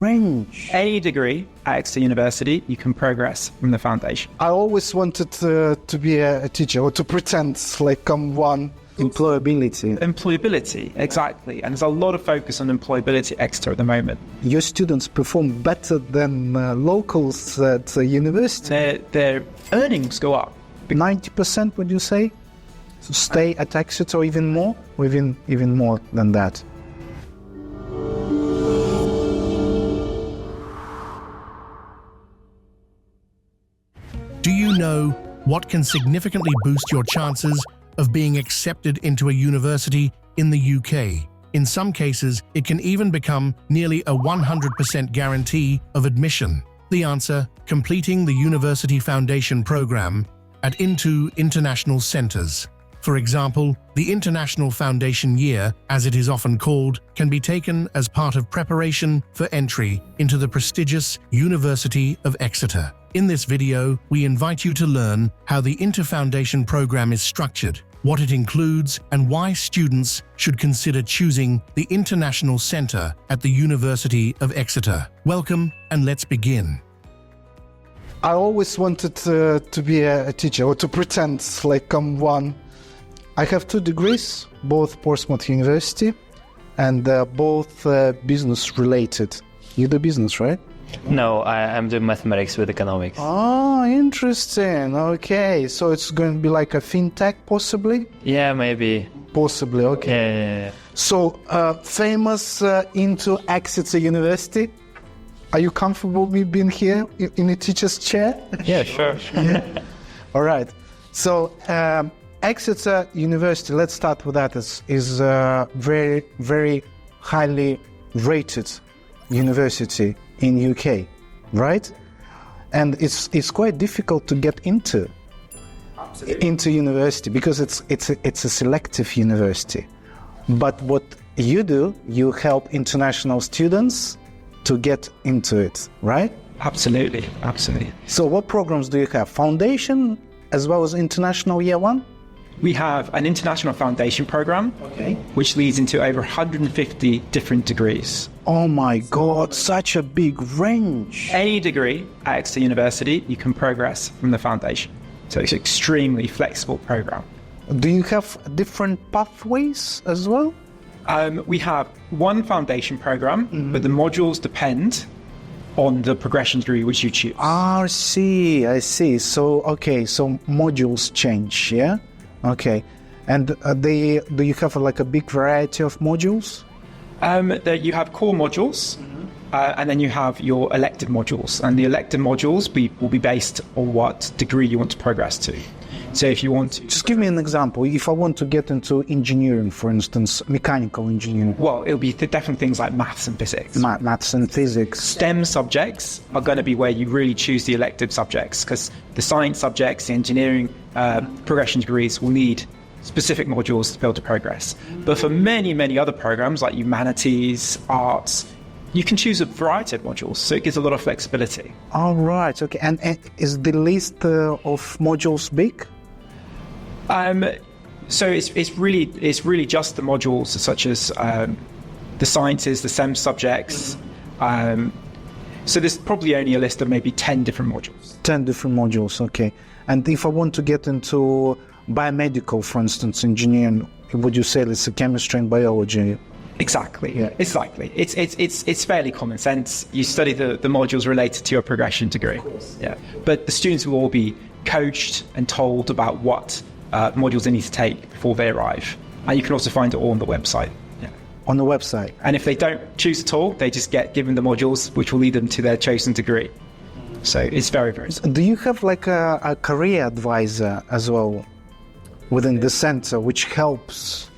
range. Any degree at Exeter University, you can progress from the foundation. I always wanted to be a teacher or to pretend like I'm one. Employability. Employability, exactly. And there's a lot of focus on employability at Exeter at the moment. Your students perform better than locals at the university? Their earnings go up. 90%, would you say? So stay at Exeter or even more? Or even more than that? Do you know what can significantly boost your chances of being accepted into a university in the UK? In some cases, it can even become nearly a 100% guarantee of admission. The answer: completing the University Foundation Program at INTO International Centres. For example, the International Foundation Year, as it is often called, can be taken as part of preparation for entry into the prestigious University of Exeter. In this video, we invite you to learn how the INTO Foundation program is structured, what it includes, and why students should consider choosing the International Centre at the University of Exeter. Welcome, and let's begin. I always wanted to be a teacher or to pretend like I'm one. I have 2 degrees, both Portsmouth University, and both business related. You do business, right? No, I'm doing mathematics with economics. Oh, interesting. Okay, so it's going to be like a fintech, possibly? Yeah, maybe. Possibly, okay. Yeah. So, famous INTO Exeter University. Are you comfortable with being here in a teacher's chair? Yeah, sure. All right. So, Exeter University, let's start with that, is a very, very highly rated university in UK, right? And it's quite difficult to get into university because it's a selective university. But what you do, you help international students to get into it, right? Absolutely, absolutely. So what programs do you have? Foundation as well as International Year 1? We have an international foundation program, which leads into over 150 different degrees. Oh my God, such a big range. Any degree at Exeter University, you can progress from the foundation. So it's an extremely flexible program. Do you have different pathways as well? We have one foundation program, but the modules depend on the progression degree which you choose. I see. So, okay, so modules change, yeah? Okay. And do you have like a big variety of modules? You have core modules, and then you have your elective modules. And the elective modules will be based on what degree you want to progress to. So if you want to... Just give me an example. If I want to get into engineering, for instance, mechanical engineering. Well, it'll be definitely things like maths and physics. Maths and physics. STEM subjects are going to be where you really choose the elective subjects, because the science subjects, the engineering progression degrees will need specific modules to be able to progress. But for many, many other programs like humanities, arts, you can choose a variety of modules, so it gives a lot of flexibility. All right, okay. And is the list of modules big? So it's really just the modules such as the sciences, the STEM subjects. So there's probably only a list of maybe 10 different modules. 10 different modules, okay. And if I want to get into biomedical, for instance, engineering, would you say it's chemistry and biology? Exactly. Yeah. Exactly. It's fairly common sense. You study the modules related to your progression degree. Of course. Yeah. But the students will all be coached and told about what modules they need to take before they arrive. And you can also find it all on the website. Yeah. On the website. And if they don't choose at all, they just get given the modules which will lead them to their chosen degree. So it's very, very simple. Do you have like a career advisor as well within the center which helps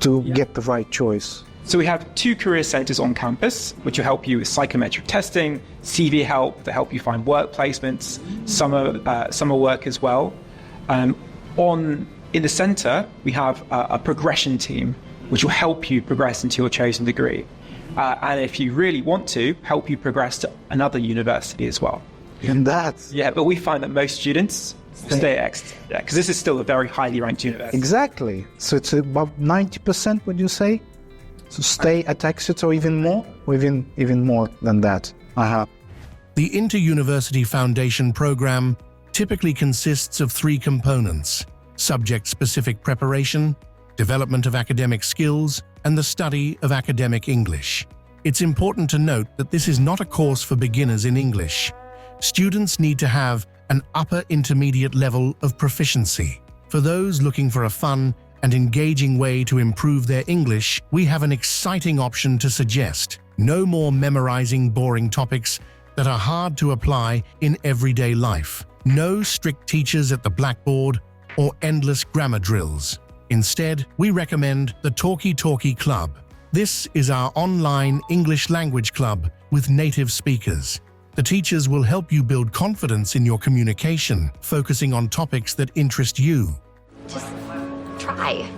to get the right choice? So we have 2 career centres on campus, which will help you with psychometric testing, CV help, to help you find work placements, summer work as well. In the centre, we have a progression team, which will help you progress into your chosen degree. And if you really want to, help you progress to another university as well. And that? Yeah, but we find that most students stay at Exeter, because this is still a very highly ranked university. Exactly. So it's about 90%, would you say? to stay at Exeter or even more? Or even more than that? The INTO University Foundation program typically consists of 3 components: subject-specific preparation, development of academic skills, and the study of academic English. It's important to note that this is not a course for beginners in English. Students need to have an upper intermediate level of proficiency. For those looking for a fun and engaging way to improve their English, we have an exciting option to suggest. No more memorizing boring topics that are hard to apply in everyday life. No strict teachers at the blackboard or endless grammar drills. Instead, we recommend the Talkie Talkie Club. This is our online English language club with native speakers. The teachers will help you build confidence in your communication, focusing on topics that interest you. Just try.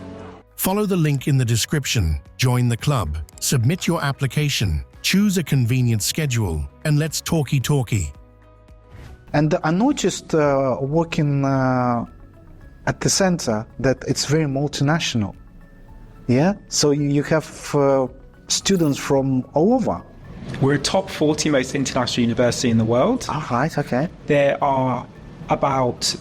Follow the link in the description, join the club, submit your application, choose a convenient schedule, and let's talkie talkie. And I noticed working at the center that it's very multinational. Yeah? So you have students from all over. We're a top 40 most international university in the world. All right, okay. There are about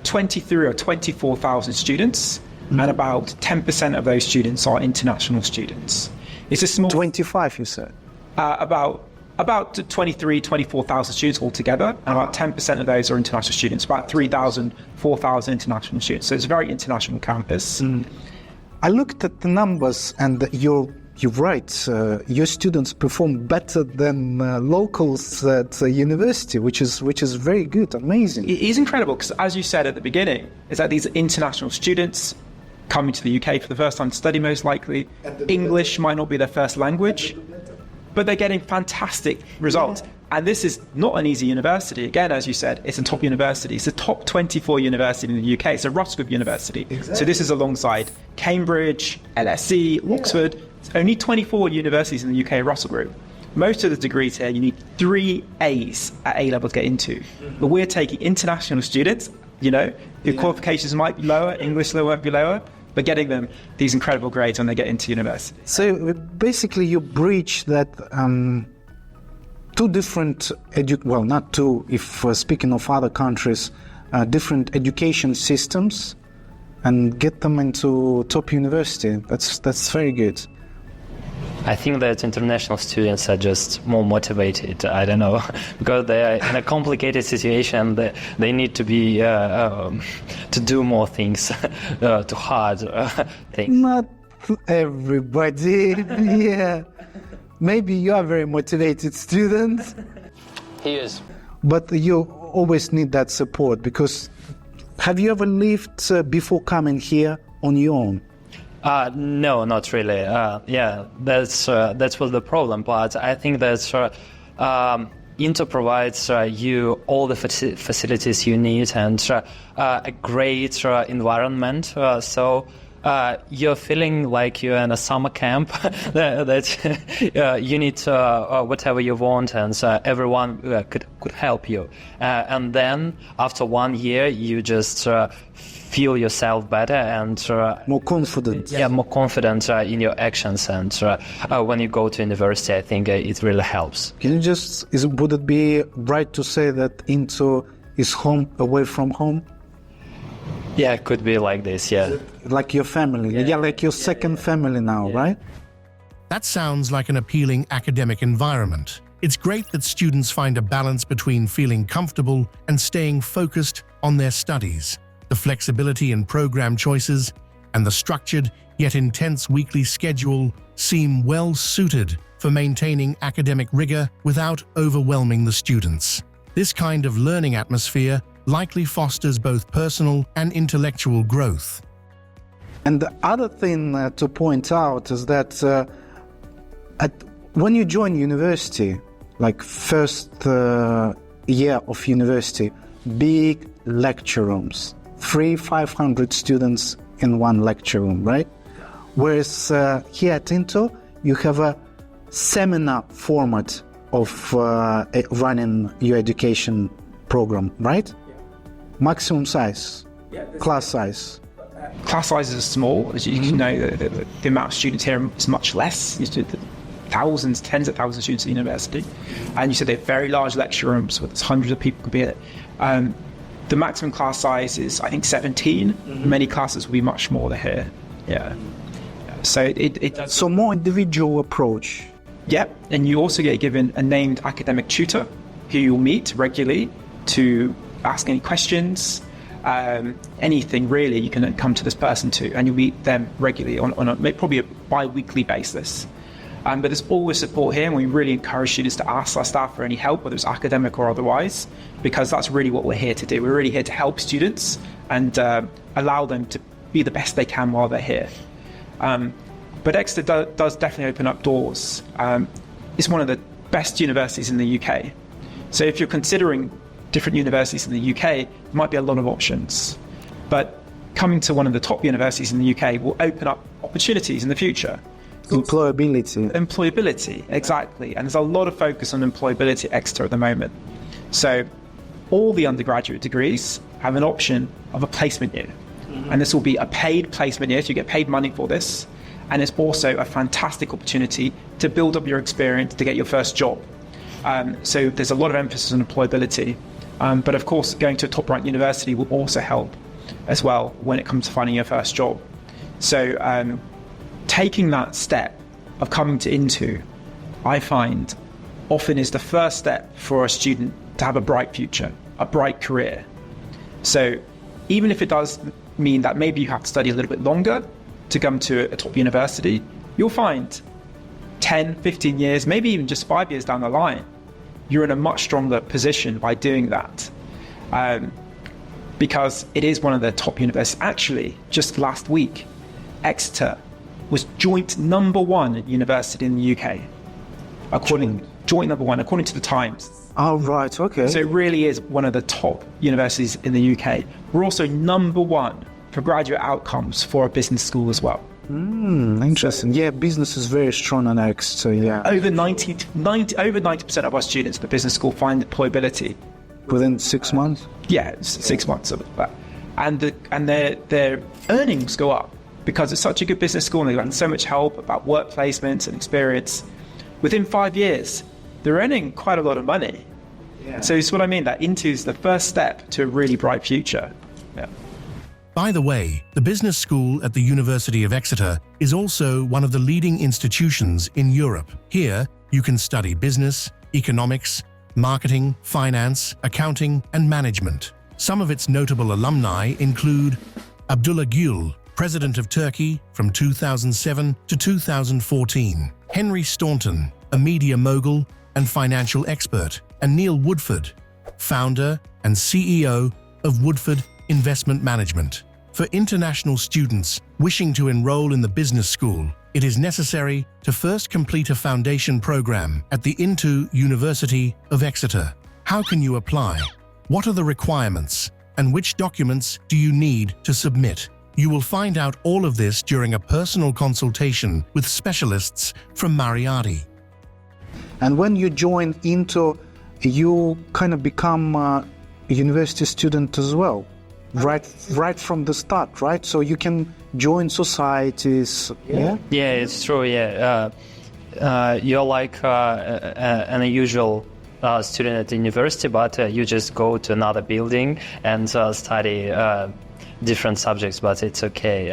23 or 24,000 students, and about 10% of those students are international students. It's a small... 25, you said? About 23, 24,000 students altogether, and about 10% of those are international students, about 3,000, 4,000 international students. So it's a very international campus. I looked at the numbers, and you're right. Your students perform better than locals at university, which is very good, amazing. It is incredible because, as you said at the beginning, is that these are international students coming to the UK for the first time to study, most likely. English might not be their first language, but they're getting fantastic results. Yeah. And this is not an easy university. Again, as you said, it's a top university. It's a top 24 university in the UK. It's a Russell Group university. Exactly. So this is alongside Cambridge, LSE, Oxford. It's only 24 universities in the UK Russell Group. Most of the degrees here, you need 3 A's at A-level to get into. But we're taking international students, your qualifications might be lower, English level might be lower, but getting them these incredible grades when they get into university. So basically you bridge that two different, not two, if speaking of other countries, different education systems and get them into top university. That's very good. I think that international students are just more motivated, I don't know, because they are in a complicated situation. They need to be to do more things, to hard things. Not everybody, yeah. Maybe you are a very motivated student. He is. But you always need that support, because have you ever lived before coming here on your own? No, not really. That was the problem. But I think that INTO provides you all the facilities you need and a great environment. So you're feeling like you're in a summer camp, that you need whatever you want, and everyone could help you. And then after 1 year, you just feel yourself better and more confident. Yeah, more confident in your actions. And when you go to university, I think it really helps. Can you would it be right to say that INTO is home away from home? Yeah, it could be like this, yeah. Like your family, like your second family now, right? That sounds like an appealing academic environment. It's great that students find a balance between feeling comfortable and staying focused on their studies. The flexibility in program choices and the structured yet intense weekly schedule seem well suited for maintaining academic rigor without overwhelming the students. This kind of learning atmosphere likely fosters both personal and intellectual growth. And the other thing to point out is that when you join university, like first year of university, big lecture rooms, 500 students in one lecture room, right? Whereas here at INTO, you have a seminar format of running your education program, right? Maximum size, class size. Class sizes are small. As you know, the amount of students here is much less. Thousands, tens of thousands of students at university. And you said they have very large lecture rooms with hundreds of people could be in it. The maximum class size is, I think, 17. Many classes will be much more than here. Yeah. So it does. So more individual approach. Yep. And you also get given a named academic tutor who you'll meet regularly to ask any questions, anything really you can come to this person to, and you'll meet them regularly on probably a bi-weekly basis. But there's always support here, and we really encourage students to ask our staff for any help, whether it's academic or otherwise, because that's really what we're here to do. We're really here to help students and allow them to be the best they can while they're here. But Exeter does definitely open up doors. It's one of the best universities in the UK. So if you're considering different universities in the UK, there might be a lot of options. But coming to one of the top universities in the UK will open up opportunities in the future. Employability, exactly. And there's a lot of focus on employability at Exeter at the moment. So all the undergraduate degrees have an option of a placement year. And this will be a paid placement year, so you get paid money for this. And it's also a fantastic opportunity to build up your experience to get your first job. So there's a lot of emphasis on employability. But of course, going to a top-ranked university will also help as well when it comes to finding your first job. So taking that step of coming to INTO, I find, often is the first step for a student to have a bright future, a bright career. So even if it does mean that maybe you have to study a little bit longer to come to a top university, you'll find 10, 15 years, maybe even just 5 years down the line, you're in a much stronger position by doing that. Because it is one of the top universities. Actually, just last week, Exeter was joint #1 university in the UK. Joint #1, according to the Times. Oh, right, okay. So it really is one of the top universities in the UK. We're also #1 for graduate outcomes for a business school as well. Interesting. Yeah, business is very strong on Exeter, yeah. Over 90% of our students at the business school find employability. Within 6 months? Yeah, 6 months of that. And their earnings go up because it's such a good business school and they've gotten so much help about work placements and experience. Within 5 years, they're earning quite a lot of money. Yeah. So it's what I mean, that INTO is the first step to a really bright future. Yeah. By the way, the business school at the University of Exeter is also one of the leading institutions in Europe. Here, you can study business, economics, marketing, finance, accounting, and management. Some of its notable alumni include Abdullah Gül, President of Turkey from 2007 to 2014, Henry Staunton, a media mogul and financial expert, and Neil Woodford, founder and CEO of Woodford Investment Management. For international students wishing to enroll in the business school, it is necessary to first complete a foundation program at the INTO University of Exeter. How can you apply? What are the requirements? And which documents do you need to submit? You will find out all of this during a personal consultation with specialists from Mariati. And when you join INTO, you kind of become a university student as well. Right from the start, right? So you can join societies. Yeah, it's true. You're like an unusual student at the university, but you just go to another building and study different subjects. But it's okay.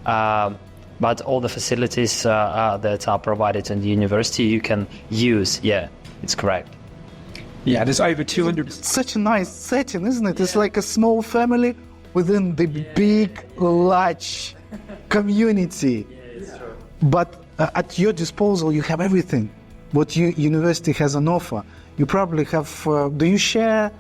But all the facilities that are provided in the university you can use. Yeah, it's correct. Yeah, there's over 200. Such a nice setting, isn't it? It's like a small family within the big, large community. But at your disposal, you have everything. What university has on offer. You probably have. Do you share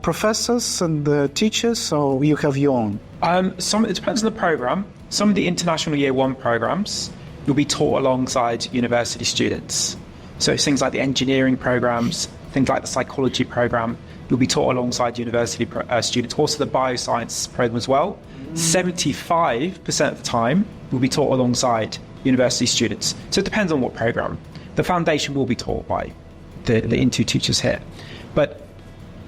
professors and teachers, or you have your own? It depends on the program. Some of the international Year 1 programs you'll be taught alongside university students. So it's things like the engineering programs. Things like the psychology program, you'll be taught alongside university students. Also the bioscience program as well. 75% of the time, you'll be taught alongside university students. So it depends on what program. The foundation will be taught by the INTO teachers here. But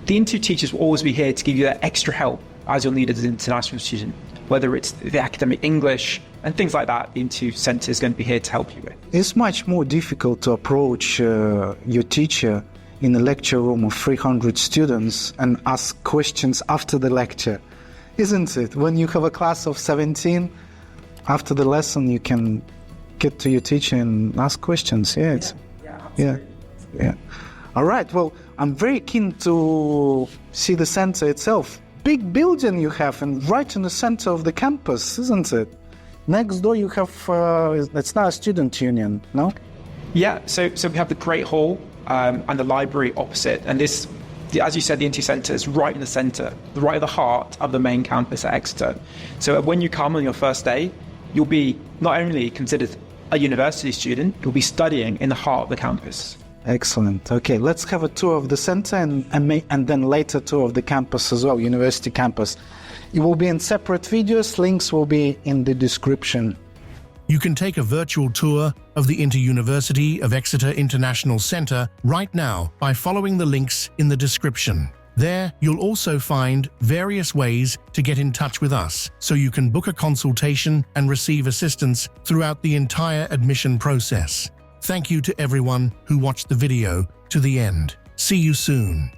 the INTO teachers will always be here to give you that extra help as you'll need as an international student. whether it's the academic English and things like that, the INTO Centre is going to be here to help you with. It's much more difficult to approach your teacher in a lecture room of 300 students and ask questions after the lecture, isn't it? When you have a class of 17, after the lesson you can get to your teacher and ask questions. Yeah. All right, well, I'm very keen to see the center itself. Big building you have, and right in the center of the campus, isn't it? Next door you have, it's not a student union, no? Yeah, so we have the Great Hall and the library opposite, and this, as you said, the INTO Centre is right in the centre, right at the heart of the main campus at Exeter. So when you come on your first day, you'll be not only considered a university student, you'll be studying in the heart of the campus. Excellent. Okay, let's have a tour of the center and then later tour of the campus as well, university campus. It will be in separate videos. Links will be in the description. You can take a virtual tour of the University of Exeter International Centre right now by following the links in the description. There, you'll also find various ways to get in touch with us, so you can book a consultation and receive assistance throughout the entire admission process. Thank you to everyone who watched the video to the end. See you soon.